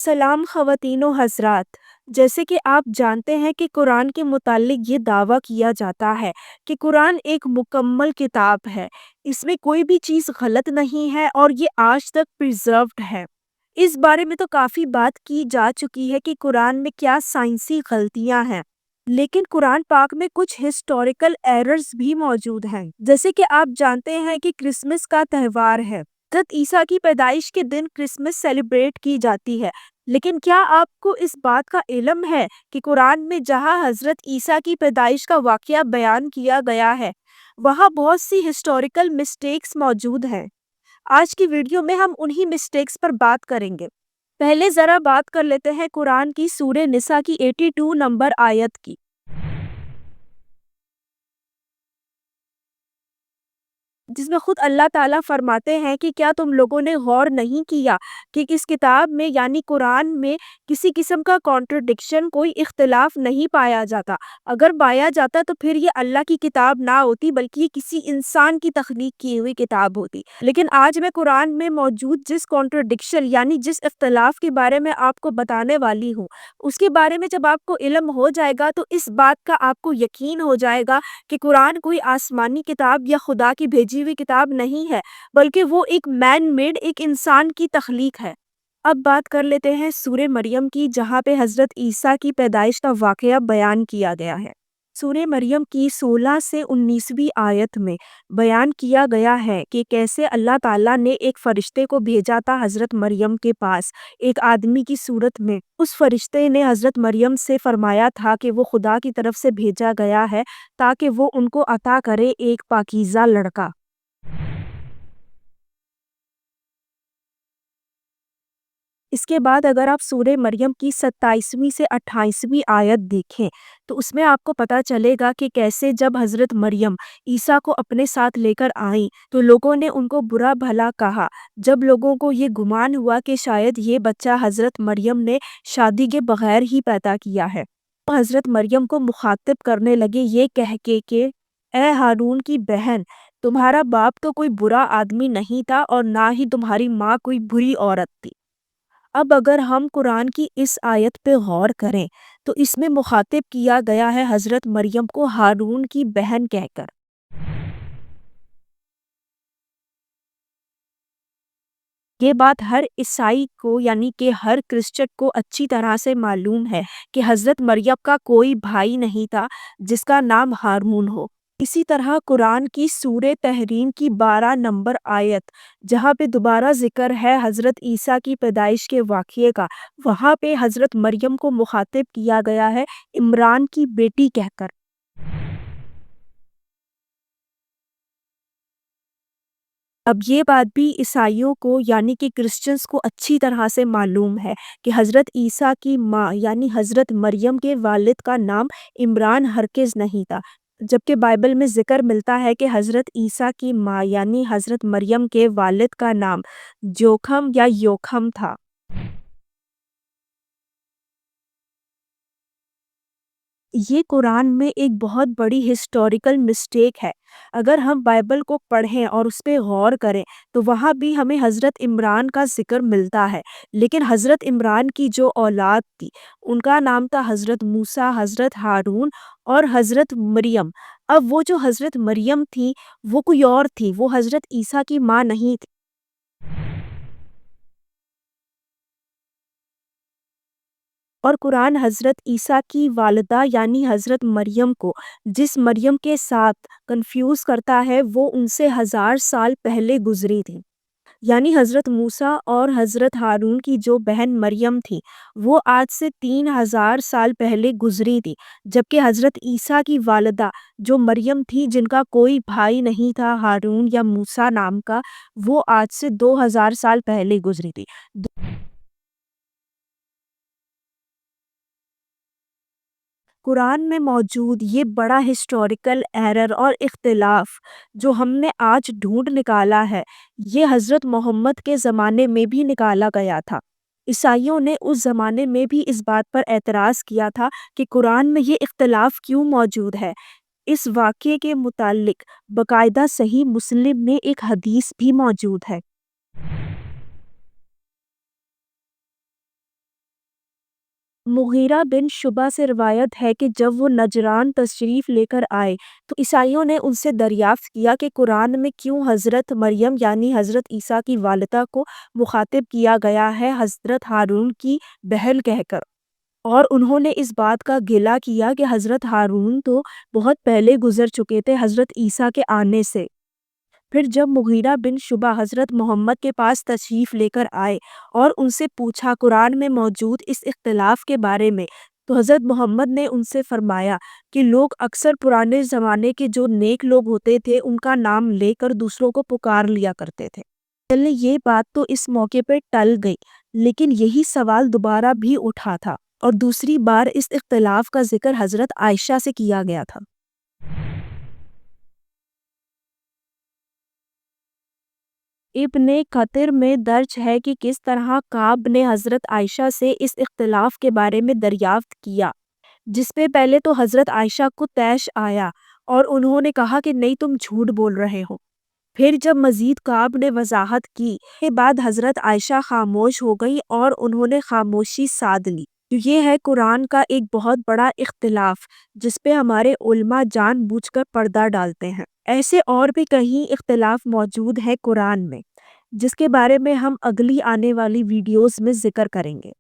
سلام خواتین و حضرات، جیسے کہ آپ جانتے ہیں کہ قرآن کے متعلق یہ دعویٰ کیا جاتا ہے کہ قرآن ایک مکمل کتاب ہے۔ اس میں کوئی بھی چیز غلط نہیں ہے اور یہ آج تک پریزروڈ ہے۔ اس بارے میں تو کافی بات کی جا چکی ہے کہ قرآن میں کیا سائنسی غلطیاں ہیں، لیکن قرآن پاک میں کچھ ہسٹوریکل ایررز بھی موجود ہیں۔ جیسے کہ آپ جانتے ہیں کہ کرسمس کا تہوار ہے، حضرت عیسیٰ کی پیدائش کے دن کرسمس سیلیبریٹ کی جاتی ہے، لیکن کیا آپ کو اس بات کا علم ہے کہ قرآن میں جہاں حضرت عیسیٰ کی پیدائش کا واقعہ بیان کیا گیا ہے وہاں بہت سی ہسٹوریکل مسٹیکس موجود ہیں۔ آج کی ویڈیو میں ہم انہی مسٹیکس پر بات کریں گے۔ پہلے ذرا بات کر لیتے ہیں قرآن کی سورہ نساء کی 82 نمبر آیت کی، جس میں خود اللہ تعالیٰ فرماتے ہیں کہ کیا تم لوگوں نے غور نہیں کیا کہ اس کتاب میں یعنی قرآن میں کسی قسم کا کانٹرڈکشن، کوئی اختلاف نہیں پایا جاتا۔ اگر پایا جاتا تو پھر یہ اللہ کی کتاب نہ ہوتی بلکہ یہ کسی انسان کی تخلیق کی ہوئی کتاب ہوتی۔ لیکن آج میں قرآن میں موجود جس کانٹرڈکشن یعنی جس اختلاف کے بارے میں آپ کو بتانے والی ہوں، اس کے بارے میں جب آپ کو علم ہو جائے گا تو اس بات کا آپ کو یقین ہو جائے گا کہ قرآن کوئی آسمانی کتاب یا خدا کی بھیجی ہوئی کتاب نہیں ہے، بلکہ وہ ایک مین میڈ، ایک انسان کی تخلیق ہے۔ اب بات کر لیتے ہیں سورہ مریم کی، جہاں پہ حضرت عیسیٰ کی پیدائش کا واقعہ بیان کیا گیا ہے۔ سورہ مریم کی 16 سے 19ویں آیت میں بیان کیا گیا ہے کہ کیسے اللہ تعالیٰ نے ایک فرشتے کو بھیجا تھا حضرت مریم کے پاس ایک آدمی کی صورت میں۔ اس فرشتے نے حضرت مریم سے فرمایا تھا کہ وہ خدا کی طرف سے بھیجا گیا ہے تاکہ وہ ان کو عطا کرے ایک پاکیزہ لڑکا۔ اس کے بعد اگر آپ سورہ مریم کی 27ویں سے 28ویں آیت دیکھیں تو اس میں آپ کو پتا چلے گا کہ کیسے جب حضرت مریم عیسیٰ کو اپنے ساتھ لے کر آئیں تو لوگوں نے ان کو برا بھلا کہا۔ جب لوگوں کو یہ گمان ہوا کہ شاید یہ بچہ حضرت مریم نے شادی کے بغیر ہی پیدا کیا ہے، تو حضرت مریم کو مخاطب کرنے لگے یہ کہہ کے کہ اے ہارون کی بہن، تمہارا باپ تو کوئی برا آدمی نہیں تھا اور نہ ہی تمہاری ماں کوئی بری عورت تھی۔ اب اگر ہم قرآن کی اس آیت پہ غور کریں تو اس میں مخاطب کیا گیا ہے حضرت مریم کو ہارون کی بہن کہہ کر۔ یہ بات ہر عیسائی کو یعنی کہ ہر کرسچن کو اچھی طرح سے معلوم ہے کہ حضرت مریم کا کوئی بھائی نہیں تھا جس کا نام ہارون ہو۔ اسی طرح قرآن کی سورہ تحریم کی 12 نمبر آیت، جہاں پہ دوبارہ ذکر ہے حضرت عیسیٰ کی پیدائش کے واقعے کا، وہاں پہ حضرت مریم کو مخاطب کیا گیا ہے عمران کی بیٹی کہہ کر۔ اب یہ بات بھی عیسائیوں کو یعنی کہ کرسچنز کو اچھی طرح سے معلوم ہے کہ حضرت عیسیٰ کی ماں یعنی حضرت مریم کے والد کا نام عمران ہرگز نہیں تھا، جبکہ بائبل میں ذکر ملتا ہے کہ حضرت عیسیٰ کی ماں یعنی حضرت مریم کے والد کا نام جوکھم یا یوکھم تھا۔ یہ قرآن میں ایک بہت بڑی ہسٹوریکل مسٹیک ہے۔ اگر ہم بائبل کو پڑھیں اور اس پہ غور کریں تو وہاں بھی ہمیں حضرت عمران کا ذکر ملتا ہے، لیکن حضرت عمران کی جو اولاد تھی ان کا نام تھا حضرت موسیٰ، حضرت ہارون اور حضرت مریم۔ اب وہ جو حضرت مریم تھی وہ کوئی اور تھی، وہ حضرت عیسیٰ کی ماں نہیں تھی۔ اور قرآن حضرت عیسیٰ کی والدہ یعنی حضرت مریم کو جس مریم کے ساتھ کنفیوز کرتا ہے وہ ان سے 1000 سال پہلے گزری تھی، یعنی حضرت موسیٰ اور حضرت ہارون کی جو بہن مریم تھی وہ آج سے 3000 سال پہلے گزری تھی، جبکہ حضرت عیسیٰ کی والدہ جو مریم تھی جن کا کوئی بھائی نہیں تھا ہارون یا موسیٰ نام کا، وہ آج سے 2000 سال پہلے گزری تھی۔ قرآن میں موجود یہ بڑا ہسٹوریکل ایرر اور اختلاف جو ہم نے آج ڈھونڈ نکالا ہے، یہ حضرت محمد کے زمانے میں بھی نکالا گیا تھا۔ عیسائیوں نے اس زمانے میں بھی اس بات پر اعتراض کیا تھا کہ قرآن میں یہ اختلاف کیوں موجود ہے۔ اس واقعے کے متعلق باقاعدہ صحیح مسلم میں ایک حدیث بھی موجود ہے۔ مغیرہ بن شعبہ سے روایت ہے کہ جب وہ نجران تشریف لے کر آئے تو عیسائیوں نے ان سے دریافت کیا کہ قرآن میں کیوں حضرت مریم یعنی حضرت عیسیٰ کی والدہ کو مخاطب کیا گیا ہے حضرت ہارون کی بہن کہہ کر، اور انہوں نے اس بات کا گلہ کیا کہ حضرت ہارون تو بہت پہلے گزر چکے تھے حضرت عیسیٰ کے آنے سے۔ پھر جب مغیرہ بن شعبہ حضرت محمد کے پاس تشریف لے کر آئے اور ان سے پوچھا قرآن میں موجود اس اختلاف کے بارے میں، تو حضرت محمد نے ان سے فرمایا کہ لوگ اکثر پرانے زمانے کے جو نیک لوگ ہوتے تھے ان کا نام لے کر دوسروں کو پکار لیا کرتے تھے۔ چلیں یہ بات تو اس موقع پہ ٹل گئی، لیکن یہی سوال دوبارہ بھی اٹھا تھا اور دوسری بار اس اختلاف کا ذکر حضرت عائشہ سے کیا گیا تھا۔ ابن کثیر میں درج ہے کہ کس طرح کعب نے حضرت عائشہ سے اس اختلاف کے بارے میں دریافت کیا، جس پہ پہلے تو حضرت عائشہ کو طیش آیا اور انہوں نے کہا کہ نہیں تم جھوٹ بول رہے ہو۔ پھر جب مزید کعب نے وضاحت کی کے بعد حضرت عائشہ خاموش ہو گئی اور انہوں نے خاموشی سادھ لی۔ یہ ہے قرآن کا ایک بہت بڑا اختلاف جس پہ ہمارے علماء جان بوجھ کر پردہ ڈالتے ہیں۔ ایسے اور بھی کہیں اختلاف موجود ہے قرآن میں، جس کے بارے میں ہم اگلی آنے والی ویڈیوز میں ذکر کریں گے۔